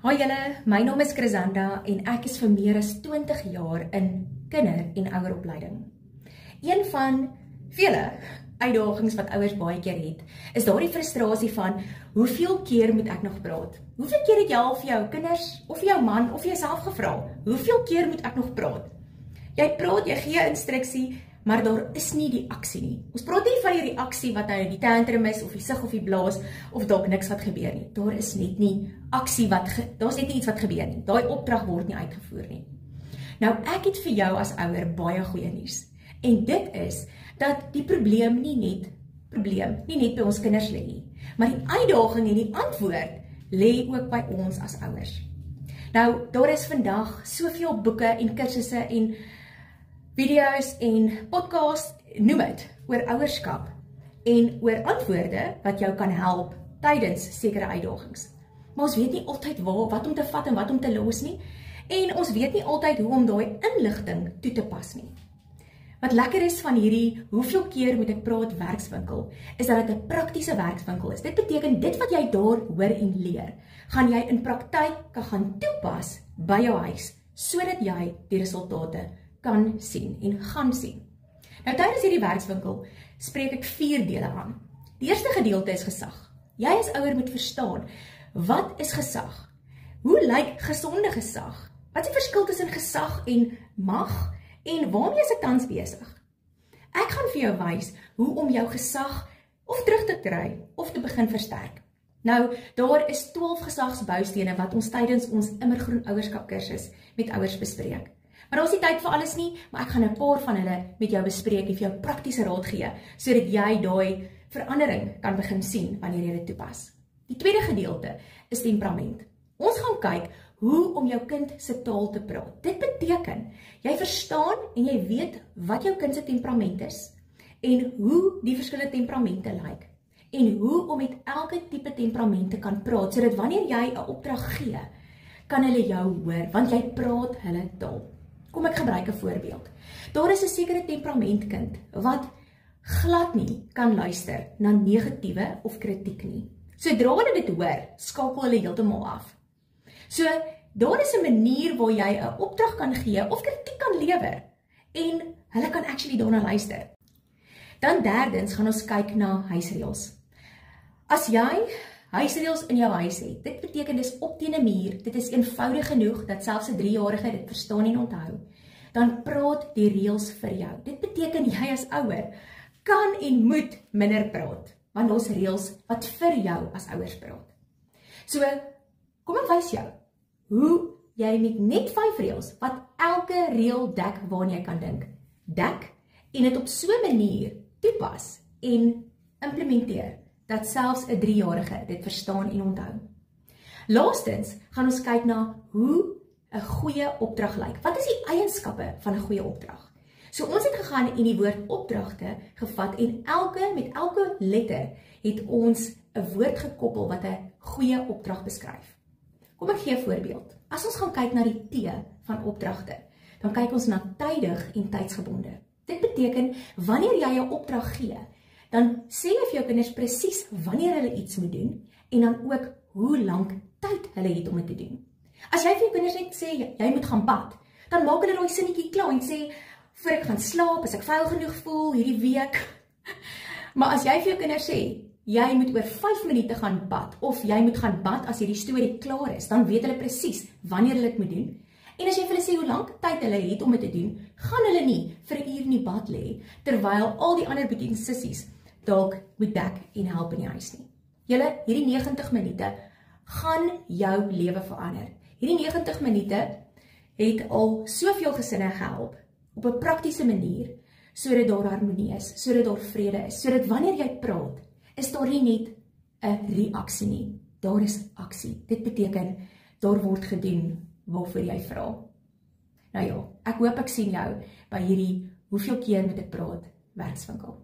Hi julle, my naam is Chrisanda en ek is vir meer as 20 jaar in kinder- en oueropleiding. Een van vele uitdagings wat ouers baie keer het, is daardie frustrasie van hoeveel keer moet ek nog praat? Hoeveel keer het jy al vir jou kinders of vir jou man of vir jouself gevra? Hoeveel keer moet ek nog praat? Jy praat, jy gee instruksie, maar daar is nie die aksie nie. Ons praat nie van die reaksie wat nou die tantrum is, of die sug of die blaas, of dalk niks wat gebeur nie. Daar is net nie aksie daar's net nie iets wat gebeur nie. Daai opdrag word nie uitgevoer nie. Nou, ek het vir jou as ouer baie goeie nuus. En dit is, dat die probleem nie net by ons kinders lê nie, maar die uitdaging en die antwoord lê ook by ons as ouers. Nou, daar is vandag soveel boeke en kursusse en video's en podcast, noem het, oor ouerskap en oor antwoorde wat jou kan help tydens sekere uitdagings. Maar ons weet nie altyd wat om te vat en wat om te los nie, en ons weet nie altyd hoe om daai inligting toe te pas nie. Wat lekker is van hierdie hoeveel keer moet ek praat werkswinkel, is dat dit 'n praktiese werkswinkel is. Dit beteken dit wat jy daar hoor en leer, gaan jy in praktyk kan gaan toepas by jou huis, sodat jy die resultate kan sien en gaan sien. Nou tydens hierdie werkswinkel spreek ek 4 dele aan. Die eerste gedeelte is gesag. Jy as ouer moet verstaan, wat is gesag? Hoe lyk gesonde gesag? Wat is die verskil tussen gesag en mag? En waarmee is ek tans besig? Ek gaan vir jou wys hoe om jou gesag of terug te kry of te begin versterk. Nou, daar is 12 gesagsboustene wat ons tydens ons immergroen ouerskap kursus met ouers bespreek. Maar daar is nie tyd vir alles nie, maar ek gaan 'n paar van hulle met jou bespreek en vir jou praktiese raad gee, sodat jy daai verandering kan begin sien wanneer jy dit toepas. Die tweede gedeelte is temperament. Ons gaan kyk hoe om jou kind se taal te praat. Dit beteken, jy verstaan en jy weet wat jou kind se temperament is en hoe die verskillende temperamente lyk en hoe om met elke tipe temperament te kan praat, sodat wanneer jy 'n opdrag gee, kan hulle jou hoor, want jy praat hulle taal. Kom ek gebruik 'n voorbeeld. Daar is 'n sekere temperamentkind wat glad nie kan luister na negatiewe of kritiek nie. Sodra hulle dit hoor, skakel hulle heeltemal af. So, daar is 'n manier waar jy 'n opdrag kan gee of kritiek kan lewer en hulle kan actually daarna luister. Dan derdens gaan ons kyk na huisreëls. As jy huisreëls in jou huis het, dit beteken dis op teen 'n muur, dit is eenvoudig genoeg dat selfs 'n 3-jarige dit verstaan en onthou, dan praat die reëls vir jou. Dit beteken jy as ouer kan en moet minder praat, want daar's reëls wat vir jou as ouers praat. So, kom ek wys jou hoe jy met net 5 reëls, wat elke reël dek waarna jy kan dek en dit op so 'n manier toepas en implementeer, dat selfs 'n 3-jarige dit verstaan en onthou. Laastens gaan ons kyk na hoe 'n goeie opdrag lyk. Wat is die eienskappe van 'n goeie opdrag? So ons het gegaan en die woord opdragte gevat en met elke letter het ons 'n woord gekoppel wat 'n goeie opdrag beskryf. Kom ek gee 'n voorbeeld. As ons gaan kyk na die T van opdragte, dan kyk ons na tydig en tydsgebonde. Dit beteken, wanneer jy 'n opdrag gee, dan sê jy vir jou kinders presies wanneer hulle iets moet doen en dan ook hoe lank tyd hulle het om dit te doen. As jy vir jou kinders net sê, jy moet gaan bad, dan maak hulle daai sinnetjie klaar en sê, voor ek gaan slaap, as ek vuil genoeg voel hierdie week. Maar as jy vir jou kinders sê, jy moet oor 5 minute gaan bad, of jy moet gaan bad as hierdie storie klaar is, dan weet hulle presies wanneer hulle dit moet doen. En as jy vir hulle sê hoe lank tyd hulle het om dit te doen, gaan hulle nie vir 'n uur in die bad lê, terwyl al die ander bediensissies dalk moet dek en help in die huis nie. Julle, hierdie 90 minute gaan jou lewe verander. Hierdie 90 minute het al soveel gesinne gehelp, op 'n praktiese manier, sodat daar harmonie is, sodat daar vrede is, sodat wanneer jy praat, is daar nie net 'n reaksie nie, daar is aksie. Dit beteken, daar word gedoen waarvoor jy vra. Nou ja, ek hoop ek sien jou by hierdie hoeveel keer moet ek praat werkswinkel.